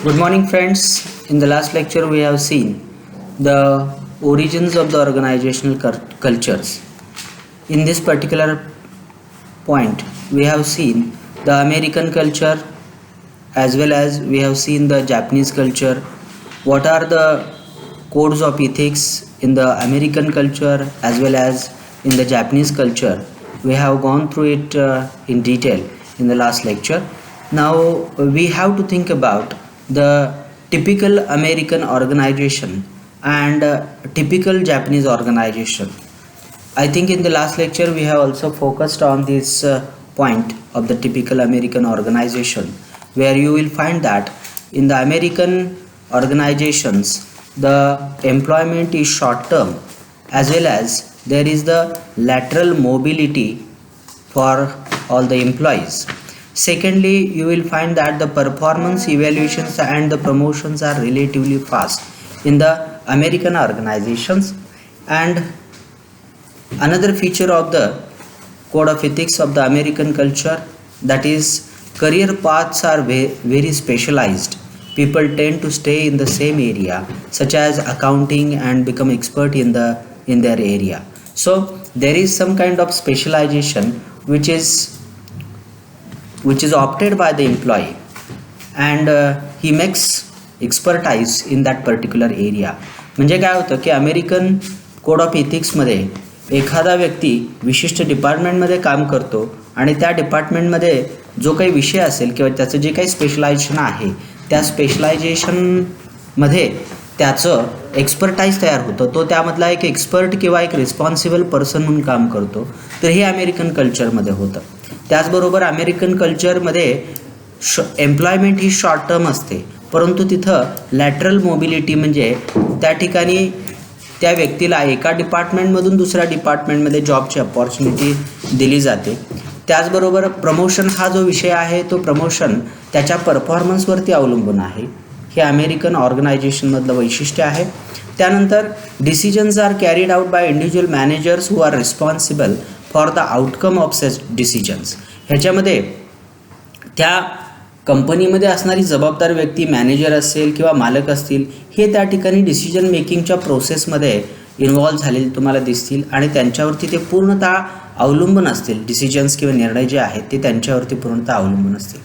Good morning, friends. In the last lecture, we have seen the origins of the organizational cultures. In this particular point, we have seen the American culture as well as we have seen the Japanese culture. What are the codes of ethics in the American culture as well as in the Japanese culture? We have gone through it in detail in the last lecture. Now we have to think about the typical American organization and typical Japanese organization. I think in the last lecture we have also focused on this point of the typical American organization, where you will find that in the American organizations the employment is short term as well as there is the lateral mobility for all the employees. Secondly, you will find that the performance evaluations and the promotions are relatively fast in the American organizations. And another feature of the code of ethics of the American culture, that is career paths are very specialized. People tend to stay in the same area such as accounting and become expert in their area. So there is some kind of specialization which is opted by the employee, and he makes expertise in that particular area. म्हणजे काय होतं की American code of इथिक्समध्ये एखादा व्यक्ती विशिष्ट डिपार्टमेंटमध्ये काम करतो आणि त्या डिपार्टमेंटमध्ये जो काही विषय असेल किंवा त्याचं जे काही स्पेशलायझेशन आहे त्या स्पेशलायझेशनमध्ये त्याचं एक्सपर्टाईज तयार होतं, तो त्यामधला एक एक्सपर्ट किंवा एक रिस्पॉन्सिबल पर्सन म्हणून काम करतो. तर हे अमेरिकन कल्चरमध्ये होतं. त्याचबरोबर अमेरिकन कल्चरमध्ये एम्प्लॉयमेंट ही शॉर्ट टर्म असते, परंतु तिथं लॅटरल मोबिलिटी म्हणजे त्या ठिकाणी त्या व्यक्तीला एका डिपार्टमेंटमधून दुसऱ्या डिपार्टमेंटमध्ये जॉबची अपॉर्च्युनिटी दिली जाते. त्याचबरोबर प्रमोशन हा जो विषय आहे तो प्रमोशन त्याच्या परफॉर्मन्सवरती अवलंबून आहे. हे अमेरिकन ऑर्गनायझेशनमधलं वैशिष्ट्य आहे. त्यानंतर decisions are carried out by individual managers who are responsible for the outcome of such decisions. ह्याच्यामध्ये त्या कंपनीमध्ये असणारी जबाबदार व्यक्ती मॅनेजर असेल किंवा मालक असतील, हे त्या ठिकाणी डिसिजन मेकिंगच्या प्रोसेसमध्ये इन्व्हॉल्व झालेले तुम्हाला दिसतील आणि त्यांच्यावरती ते पूर्णतः अवलंबून असतील. डिसिजन्स किंवा निर्णय जे आहेत ते त्यांच्यावरती पूर्णतः अवलंबून असतील.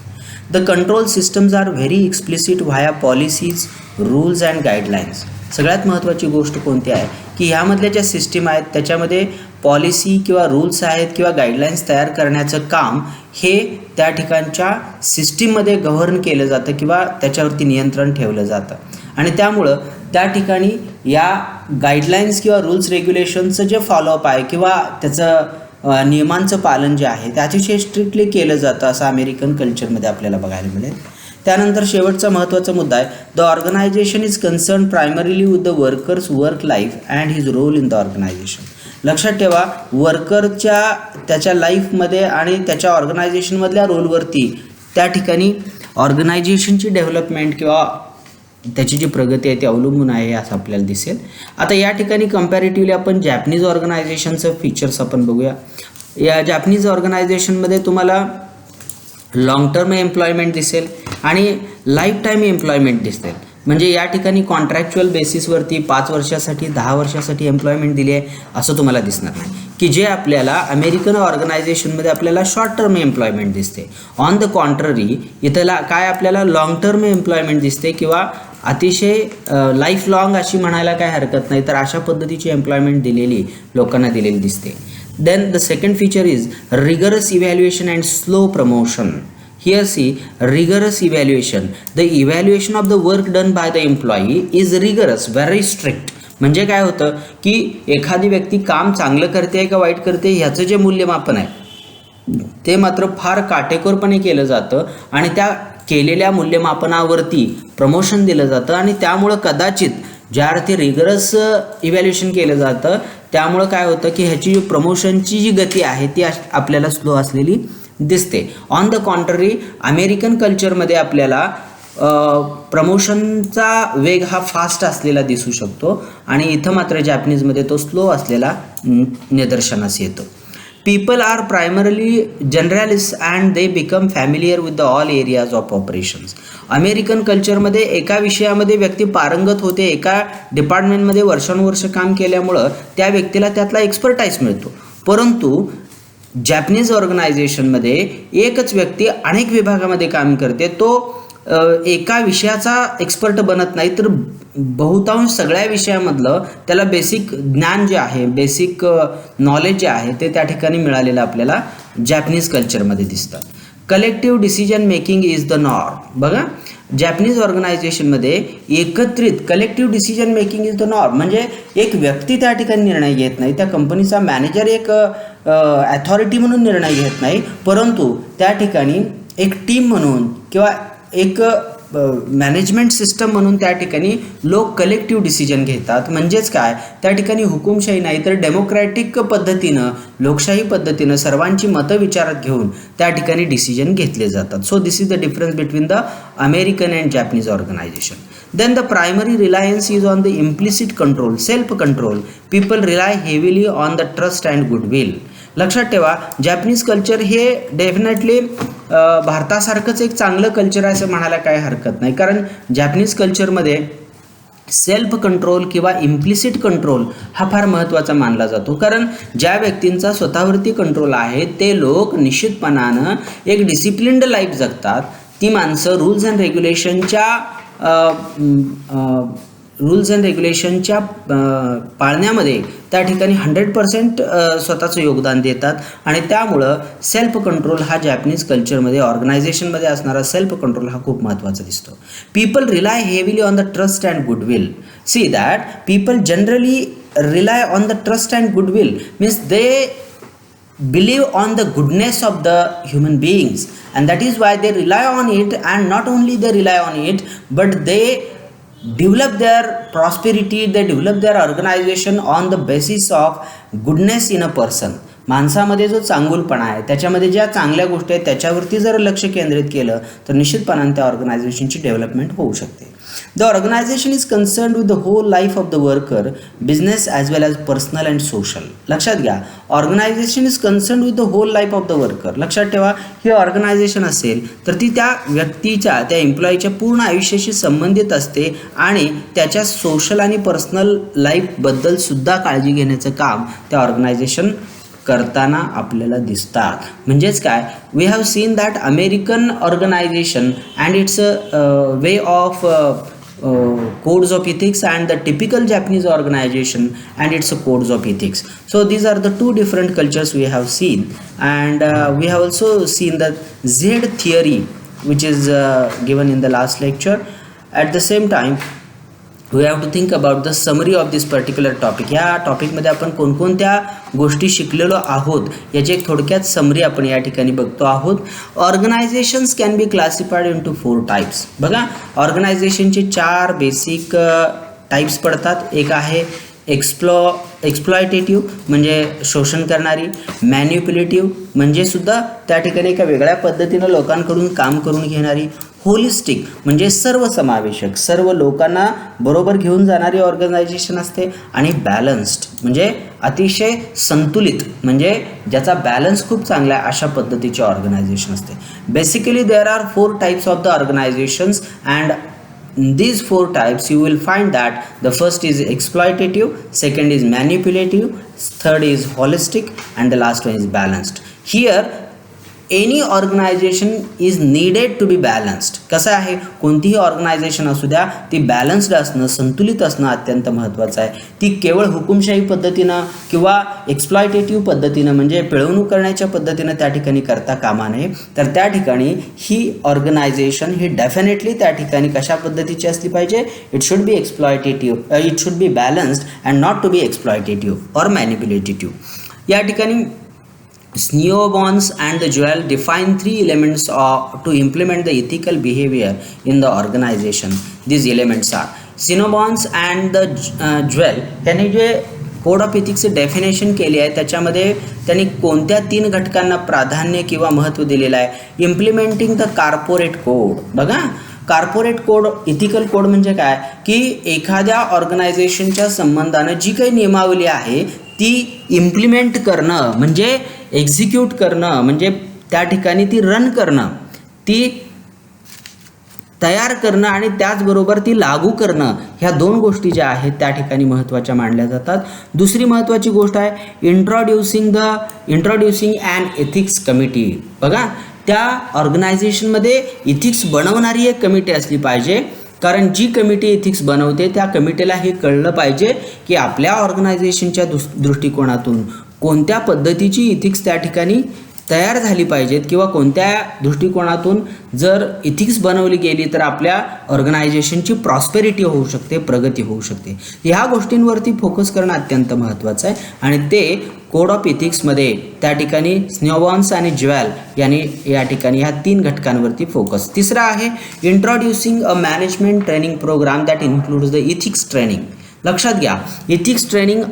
The control systems are very explicit via policies, rules and guidelines. सगळ्यात महत्त्वाची गोष्ट कोणती आहे की ह्यामधल्या ज्या सिस्टीम आहेत त्याच्यामध्ये पॉलिसी किंवा रूल्स आहेत किंवा गाईडलाईन्स तयार करण्याचं काम हे त्या ठिकाणच्या सिस्टीममध्ये गव्हर्न केलं जातं किंवा त्याच्यावरती नियंत्रण ठेवलं जातं. आणि त्यामुळं त्या ठिकाणी या गाईडलाईन्स किंवा रूल्स रेग्युलेशनचं जे फॉलोअप आहे किंवा त्याचं नियमांचं पालन जे आहे ते अतिशय स्ट्रिक्टली केलं जातं असं अमेरिकन कल्चरमध्ये आपल्याला बघायला मिळेल. त्यानंतर शेवटचा महत्त्वाचा मुद्दा आहे, the organisation is concern primarily with the workers work life and his role in the organisation. लक्षात ठेवा, वर्करच्या त्याच्या लाईफमध्ये आणि त्याच्या ऑर्गनायझेशनमधल्या रोलवरती त्या ठिकाणी ऑर्गनायझेशनची डेव्हलपमेंट किंवा त्याची जी प्रगती आहे ती अवलंबून आहे असं आपल्याला दिसेल. आता या ठिकाणी कंपॅरेटिव्हली आपण जॅपनीज ऑर्गनायझेशनचं फीचर्स आपण बघूया. या जॅपनीज ऑर्गनायझेशनमध्ये तुम्हाला लॉंग टर्म एम्प्लॉयमेंट दिसेल आणि लाईफ टाईम एम्प्लॉयमेंट दिसेल. म्हणजे या ठिकाणी कॉन्ट्रॅक्च्युअल बेसिसवरती 5 वर्षासाठी 10 वर्षासाठी एम्प्लॉयमेंट दिली आहे असं तुम्हाला दिसणार नाही, की जे आपल्याला अमेरिकन ऑर्गनायझेशनमध्ये आपल्याला शॉर्ट टर्म एम्प्लॉयमेंट दिसते. ऑन द कॉन्ट्ररी इथं काय आपल्याला लॉंग टर्म एम्प्लॉयमेंट दिसते किंवा अतिशय लाईफ लॉंग अशी म्हणायला काय हरकत नाही, तर अशा पद्धतीची एम्प्लॉयमेंट दिलेली लोकांना दिलेली दिसते. Then the second feature is rigorous evaluation and slow promotion. Here see, rigorous evaluation. The evaluation of the work done by the employee is rigorous, very strict. म्हणजे काय होतं की एखादी व्यक्ती काम चांगलं करते का वाईट करते ह्याचं जे मूल्यमापन आहे ते मात्र फार काटेकोरपणे केलं जातं आणि त्या केलेल्या मूल्यमापनावरती प्रमोशन दिलं जातं. आणि त्यामुळं कदाचित ज्या अर्थी रिगरस इव्हॅल्युएशन केलं जातं त्यामुळं काय होतं की ह्याची प्रमोशनची जी गती आहे ती आपल्याला स्लो असलेली दिसते. ऑन द कॉन्ट्ररी अमेरिकन कल्चरमध्ये आपल्याला प्रमोशनचा वेग हा फास्ट असलेला दिसू शकतो आणि इथं मात्र जॅपनीजमध्ये तो स्लो असलेला निदर्शनास येतो. People are primarily generalists and they become familiar with the all areas of operations. American कल्चरमध्ये एका विषयामध्ये व्यक्ती पारंगत होते, एका डिपार्टमेंटमध्ये वर्षानुवर्ष काम केल्यामुळं त्या व्यक्तीला त्यातला एक्सपर्टाईज मिळतो. परंतु जॅपनीज ऑर्गनायझेशनमध्ये एकच व्यक्ती अनेक विभागामध्ये काम करते, तो एका विषयाचा एक्सपर्ट बनत नाही, तर बहुतांश सगळ्या विषयामधलं त्याला बेसिक ज्ञान जे आहे, बेसिक नॉलेज जे आहे ते त्या ठिकाणी मिळालेलं आपल्याला जॅपनीज कल्चरमध्ये दिसतं. Collective decision making is the norm. बघा, जॅपनीज ऑर्गनायझेशनमध्ये एकत्रित collective decision making is the norm, म्हणजे एक व्यक्ती त्या ठिकाणी निर्णय घेत नाही, त्या कंपनीचा मॅनेजर एक अथॉरिटी म्हणून निर्णय घेत नाही, परंतु त्या ठिकाणी एक टीम म्हणून किंवा एक मॅनेजमेंट सिस्टम म्हणून त्या ठिकाणी लोक कलेक्टिव्ह डिसिजन घेतात. म्हणजेच काय, त्या ठिकाणी हुकुमशाही नाही तर डेमोक्रॅटिक पद्धतीनं, लोकशाही पद्धतीनं सर्वांची मतं विचारात घेऊन त्या ठिकाणी डिसिजन घेतले जातात. So this is the difference between the American and Japanese organisation. Then the primary reliance is on the implicit control, self-control. People rely heavily on the trust and goodwill. लक्षात ठेवा, जॅपनीज कल्चर हे definitely भारतासारखंच एक चांगलं culture आहे असं म्हणायला काही हरकत नाही, कारण जॅपनीज कल्चरमध्ये सेल्फ कंट्रोल किंवा इम्प्लिसिट कंट्रोल हा फार महत्त्वाचा मानला जातो. कारण ज्या व्यक्तींचा स्वतःवरती कंट्रोल आहे ते लोक निश्चितपणानं एक डिसिप्लिन्ड लाईफ जगतात. ती माणसं रूल्स अँड रेग्युलेशनच्या पाळण्यामध्ये त्या ठिकाणी 100% स्वतःचं योगदान देतात आणि त्यामुळं सेल्फ कंट्रोल हा जॅपनीज कल्चरमध्ये, ऑर्गनायझेशनमध्ये असणारा सेल्फ कंट्रोल हा खूप महत्त्वाचा दिसतो. People rely heavily on the trust and goodwill. See that people generally rely on the trust and goodwill means they believe on the goodness of the human beings, and that is why they rely on it, and not only they rely on it but they develop their prosperity, they develop their organization on the basis of goodness in a person. माणसामध्ये जो चांगुलपणा आहे, त्याच्यामध्ये ज्या चांगल्या गोष्टी आहेत त्याच्यावरती जर लक्ष केंद्रित केलं तर निश्चितपणाने त्या ऑर्गनायझेशनची डेव्हलपमेंट होऊ शकते. The organisation is concerned with the whole life of the worker, business as well as personal and social. लक्षात घ्या, organisation is concerned with the whole life of the worker. लक्षात ठेवा, ही ऑर्गनायझेशन असेल तर ती त्या व्यक्तीच्या, त्या एम्प्लॉईच्या पूर्ण आयुष्याशी संबंधित असते आणि त्याच्या सोशल आणि पर्सनल लाईफबद्दल सुद्धा काळजी घेण्याचं काम त्या ऑर्गनायझेशन करताना आपल्याला दिसतात. म्हणजेच काय, we have seen that American organisation and its way of codes of ethics and the typical Japanese organization and its codes of ethics. So these are the two different cultures we have seen, and we have also seen the Z theory which is given in the last lecture. At the same time we have to think about the summary of this particular topic. या टॉपिकमध्ये आपण कोणकोणत्या गोष्टी शिकलेलो आहोत याची एक थोडक्यात summary आपण या ठिकाणी बघतो आहोत. Organisations can be classified into 4 types. बघा, ऑर्गनायझेशनचे 4 बेसिक टाईप्स पडतात. एक आहे एक्सप्लॉयटेटिव्ह म्हणजे शोषण करणारी, मॅन्युप्युलेटिव्ह म्हणजे सुद्धा त्या ठिकाणी एका वेगळ्या पद्धतीनं लोकांकडून काम करून घेणारी, होलिस्टिक म्हणजे सर्वसमावेशक, सर्व लोकांना बरोबर घेऊन जाणारी ऑर्गनायझेशन असते, आणि बॅलन्स्ड म्हणजे अतिशय संतुलित म्हणजे ज्याचा बॅलन्स खूप चांगला आहे अशा पद्धतीची ऑर्गनायझेशन असते. Basically there are 4 types of the organisations, and in these 4 types you will find that the first is exploitative, second is manipulative, third is holistic, and the last one is balanced. Here any organization is needed to be balanced. कसं आहे, कोणतीही organisation असू द्या ती balanced असणं, संतुलित असणं अत्यंत महत्त्वाचं आहे. ती केवळ हुकुमशाही पद्धतीनं किंवा एक्सप्लॉयटेटिव्ह पद्धतीनं म्हणजे पिळवणूक करण्याच्या पद्धतीनं त्या ठिकाणी करता कामा नये. तर त्या ठिकाणी ही ऑर्गनायझेशन ही डेफिनेटली त्या ठिकाणी कशा पद्धतीची असली पाहिजे, it should be exploitative, it should be balanced and not to be exploitative or manipulative. या ठिकाणी Snowbons and the Jewell define 3 elements to implement the ethical behavior in the organization. These elements are Snowbons and the Jewell यांनी जे code of इथिक्सचे definition केली आहे त्याच्यामध्ये त्यांनी कोणत्या 3 घटकांना प्राधान्य किंवा महत्त्व दिलेलं आहे. Implementing the corporate code. बघा, कॉर्पोरेट कोड, इथिकल कोड म्हणजे काय की एखाद्या ऑर्गनायझेशनच्या संबंधानं जी काही नियमावली आहे ती इम्प्लिमेंट करणं, म्हणजे एक्झिक्यूट करणं म्हणजे त्या ठिकाणी ती रन करणं, ती तयार करणं आणि त्याचबरोबर ती लागू करणं, ह्या दोन गोष्टी ज्या आहेत त्या ठिकाणी महत्त्वाच्या मानल्या जातात. दुसरी महत्त्वाची गोष्ट आहे इंट्रोड्युसिंग ॲन एथिक्स कमिटी. बघा, त्या ऑर्गनायझेशनमध्ये इथिक्स बनवणारी एक कमिटी असली पाहिजे, कारण जी कमिटी इथिक्स बनवते त्या कमिटीला हे कळलं पाहिजे की आपल्या ऑर्गनायझेशनच्या दृष्टिकोनातून कोणत्या पद्धतीची इथिक्स त्या ठिकाणी तयार झाली पाहिजेत किंवा कोणत्या दृष्टिकोनातून जर इथिक्स बनवली गेली तर आपल्या ऑर्गनायझेशनची प्रॉस्पेरिटी होऊ शकते, प्रगती होऊ शकते. ह्या गोष्टींवरती फोकस करणं अत्यंत महत्त्वाचं आहे आणि ते कोड ऑफ इथिक्समध्ये त्या ठिकाणी स्नोबॉर्न्स आणि ज्वेल यांनी या ठिकाणी ह्या 3 घटकांवरती फोकस. तिसरा आहे introducing a management training programme that includes the ethics training. लक्षात घ्या, इथिक्स ट्रेनिंग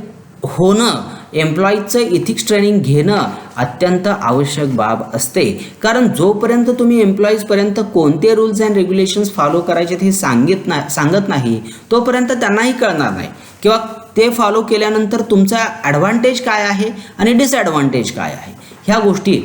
होणं, एम्प्लॉईजचं इथिक्स ट्रेनिंग घेणं अत्यंत आवश्यक बाब असते, कारण जोपर्यंत तुम्ही एम्प्लॉईजपर्यंत कोणते रूल्स अँड रेग्युलेशन्स फॉलो करायचे हे सांगत नाही तोपर्यंत त्यांनाही कळणार नाही किंवा ते फॉलो केल्यानंतर तुमचा ॲडव्हान्टेज काय आहे आणि डिसॲडव्हान्टेज काय आहे ह्या गोष्टी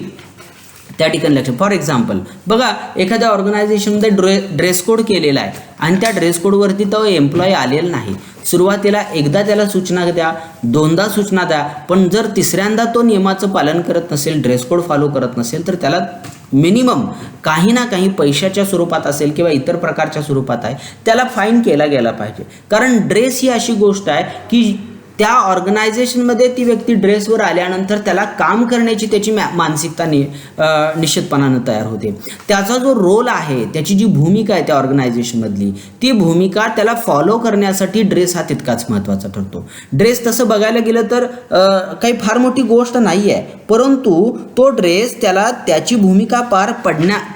त्या ठिकाणी लक्ष. फॉर एक्झाम्पल बघा, एखाद्या ऑर्गनायझेशनमध्ये ड्रेस कोड केलेला आहे आणि त्या ड्रेस कोडवरती तो एम्प्लॉई आलेला नाही. सुरुवातीला एकदा त्याला सूचना द्या, 2दा सूचना द्या, पण जर तिसऱ्यांदा तो नियमाचं पालन करत नसेल, ड्रेस कोड फॉलो करत नसेल तर त्याला मिनिमम काही ना काही पैशाच्या स्वरूपात असेल किंवा इतर प्रकारच्या स्वरूपात आहे त्याला फाईन केला गेला पाहिजे. कारण ड्रेस ही अशी गोष्ट आहे की त्या ऑर्गनायझेशनमध्ये ती व्यक्ती ड्रेसवर आल्यानंतर त्याला काम करण्याची त्याची मानसिकता निश्चितपणानं तयार होते. त्याचा जो रोल आहे, त्याची जी भूमिका आहे त्या ऑर्गनायझेशनमधली, ती भूमिका त्याला फॉलो करण्यासाठी ड्रेस हा तितकाच महत्त्वाचा ठरतो. ड्रेस तसं बघायला गेलं तर काही फार मोठी गोष्ट नाही आहे, परंतु तो ड्रेस त्याला त्याची भूमिका पार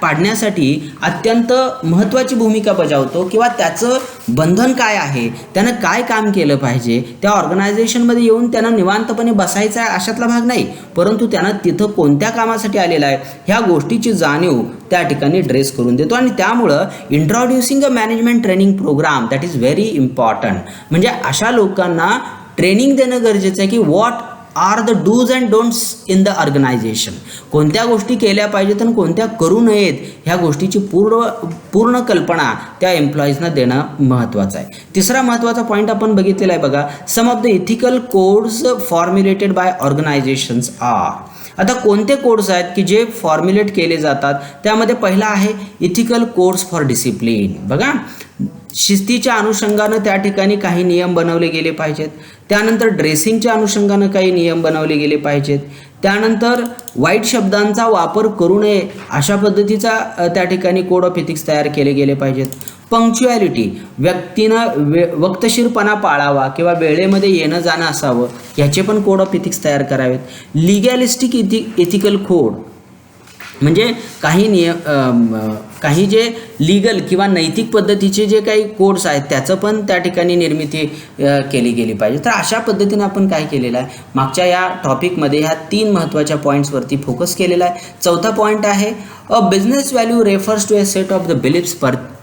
पाडण्यासाठी अत्यंत महत्त्वाची भूमिका बजावतो किंवा त्याचं बंधन काय आहे, त्यानं काय काम केलं पाहिजे, त्या ऑर्गनायझेशनमध्ये येऊन त्यानं निवांतपणे बसायचा आहे अशातला भाग नाही, परंतु त्यानं तिथं कोणत्या कामासाठी आलेला आहे ह्या गोष्टीची जाणीव त्या ठिकाणी ड्रेस करून देतो. आणि त्यामुळं introducing a management training programme that is very important. म्हणजे अशा लोकांना ट्रेनिंग देणं गरजेचं आहे की what are the dos and don'ts in the organisation. कोणत्या गोष्टी केल्या पाहिजेत आणि कोणत्या करू नयेत ह्या गोष्टीची पूर्ण कल्पना त्या एम्प्लॉईजना देणं महत्त्वाचं आहे. तिसरा महत्त्वाचा पॉईंट आपण बघितलेला आहे बघा, some of the ethical codes formulated by organisations are. आता कोणते कोड्स आहेत की जे फॉर्म्युलेट केले जातात, त्यामध्ये पहिला आहे इथिकल कोड्स फॉर डिसिप्लिन. बघा, शिस्तीच्या अनुषंगानं त्या ठिकाणी काही नियम बनवले गेले पाहिजेत. त्यानंतर ड्रेसिंगच्या अनुषंगानं काही नियम बनवले गेले पाहिजेत. त्यानंतर वाईट शब्दांचा वापर करू नये अशा पद्धतीचा त्या ठिकाणी कोड ऑफ इथिक्स तयार केले गेले पाहिजेत. पंक्च्युअलिटी, व्यक्तीनं वक्तशीरपणा पाळावा किंवा वेळेमध्ये येणं जाणं असावं याचे पण कोड ऑफ इथिक्स तयार करावेत. लिगॅलिस्टिक इथिकल कोड म्हणजे काही जे लीगल किंवा नैतिक पद्धतीचे जे काही कोड्स आहेत त्याचं पण त्या ठिकाणी निर्मिती केली गेली पाहिजे. तर अशा पद्धतीने आपण काय केलेलं आहे, मागच्या या टॉपिकमध्ये ह्या 3 महत्त्वाच्या पॉईंट्सवरती फोकस केलेला आहे. चौथा पॉईंट आहे a business value refers to a set of the beliefs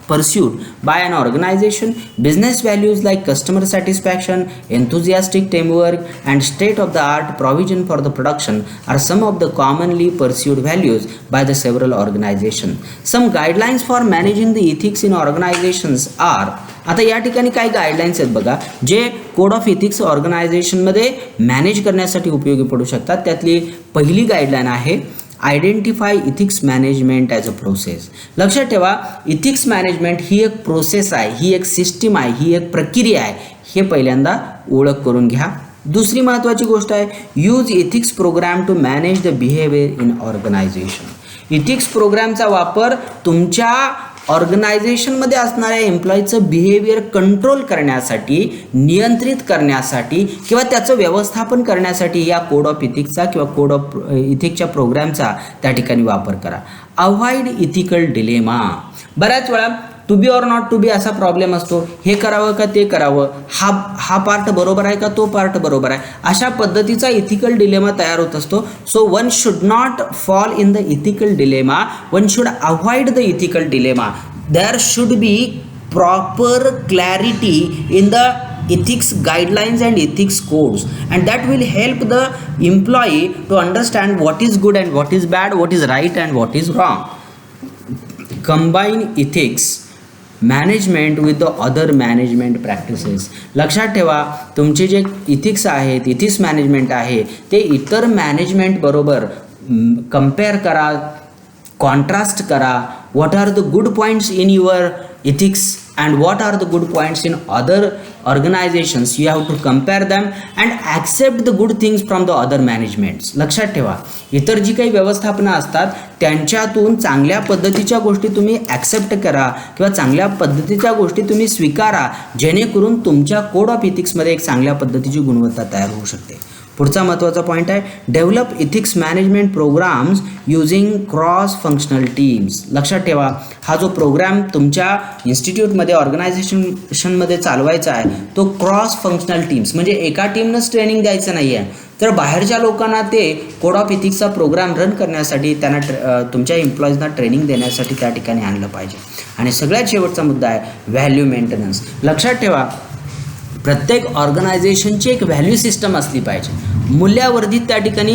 pursued by an organization. Business values like customer satisfaction, enthusiastic teamwork, and state-of-the-art provision for the production are some of the commonly pursued values by the several organizations. Some guidelines for managing the ethics in organizations are. आता या ठिकाणी काही guidelines आहेत बघा, जे code of ethics ऑर्गनायझेशनमध्ये manage करण्यासाठी उपयोगी पडू शकतात. त्यातली पहिली गाईडलाईन आहे identify ethics management as a process. लक्षात ठेवा, इथिक्स मॅनेजमेंट ही एक प्रोसेस आहे, ही एक सिस्टीम आहे, ही एक प्रक्रिया आहे, हे पहिल्यांदा ओळख करून घ्या. दुसरी महत्त्वाची गोष्ट आहे use ethics programme to manage the behaviour in organisation. Ethics प्रोग्रामचा वापर तुमच्या ऑर्गनायझेशनमध्ये असणाऱ्या एम्प्लॉईचं बिहेवियर कंट्रोल करण्यासाठी, नियंत्रित करण्यासाठी किंवा त्याचं व्यवस्थापन करण्यासाठी या कोड ऑफ इथिक्सचा किंवा कोड ऑफ इथिक्सच्या प्रोग्रामचा त्या ठिकाणी वापर करा. Avoid ethical dilemma. बऱ्याच वेळा to be or not to be असा प्रॉब्लेम असतो, हे करावं का ते करावं, हा पार्ट बरोबर आहे का तो पार्ट बरोबर आहे, अशा पद्धतीचा इथिकल डिलेमा तयार होत असतो. So one should not fall in the ethical dilemma, one should avoid the ethical dilemma. There should be proper clarity in the ethics guidelines and ethics codes, and that will help the employee to understand what is good and what is bad, what is right and what is wrong. Combine ethics management with the other management practices. लक्षात ठेवा, तुमचे जे ethics आहेत, ethics management आहे, ते इतर management बरोबर compare करा, कॉन्ट्रास्ट करा. What are the good points in your ethics and what are the good points in other organizations. You have to compare them and accept the good things from the other managements. लक्षात ठेवा, इतर जी काही व्यवस्थापना असतात त्यांच्यातून चांगल्या पद्धतीच्या गोष्टी तुम्ही ॲक्सेप्ट करा किंवा चांगल्या पद्धतीच्या गोष्टी तुम्ही स्वीकारा, जेणेकरून तुमच्या कोड ऑफ इथिक्समध्ये एक चांगल्या पद्धतीची गुणवत्ता तयार होऊ शकते. पुढचा महत्त्वाचा पॉईंट आहे, develop ethics management programmes using cross functional teams. लक्षात ठेवा, हा जो प्रोग्राम तुमच्या इन्स्टिट्यूटमध्ये ऑर्गनायझेशनमध्ये चालवायचा आहे तो क्रॉस फंक्शनल टीम्स, म्हणजे एका टीमनंच ट्रेनिंग द्यायचं नाही आहे, तर बाहेरच्या लोकांना ते कोड ऑफ इथिक्सचा प्रोग्राम रन करण्यासाठी त्यांना तुमच्या एम्प्लॉईजना ट्रेनिंग देण्यासाठी त्या ठिकाणी आणलं पाहिजे. आणि सगळ्यात शेवटचा मुद्दा आहे व्हॅल्यू मेंटेनन्स. लक्षात ठेवा, प्रत्येक ऑर्गनायझेशनची एक व्हॅल्यू सिस्टम असली पाहिजे, मूल्यावर्धित त्या ठिकाणी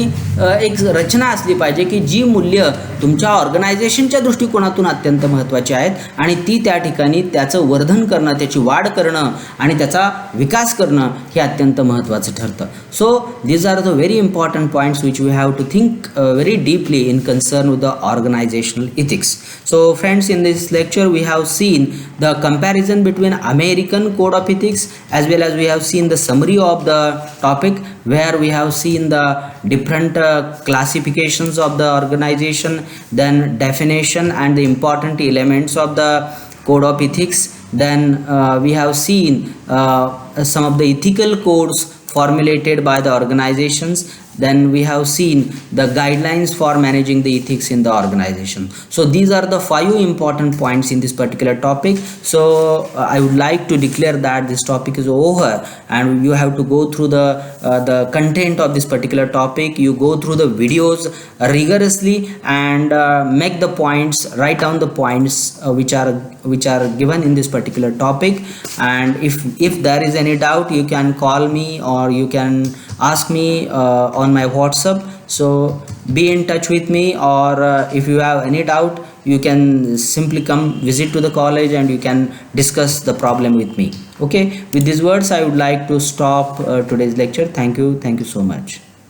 एक रचना असली पाहिजे की जी मूल्य तुमच्या ऑर्गनायझेशनच्या दृष्टिकोनातून अत्यंत महत्त्वाची आहेत आणि ती त्या ठिकाणी त्याचं वर्धन करणं, त्याची वाढ करणं आणि त्याचा विकास करणं हे अत्यंत महत्त्वाचं ठरतं. So these are the very important points which we have to think very deeply in concern with the organisational ethics. So friends, in this lecture we have seen the comparison between American code of ethics as well as we have seen the summary of the topic, where we have seen the different classifications of the organization, then definition and the important elements of the code of ethics. Then we have seen some of the ethical codes formulated by the organizations. Then we have seen the guidelines for managing the ethics in the organization. So these are the 5 important points in this particular topic. So I would like to declare that this topic is over and you have to go through the content of this particular topic. You go through the videos rigorously and make the points, write down the points which are given in this particular topic. And if there is any doubt, you can call me or you can ask me on my WhatsApp. So be in touch with me, or if you have any doubt, you can simply come visit to the college and you can discuss the problem with me. Okay, with these words I would like to stop today's lecture. Thank you so much.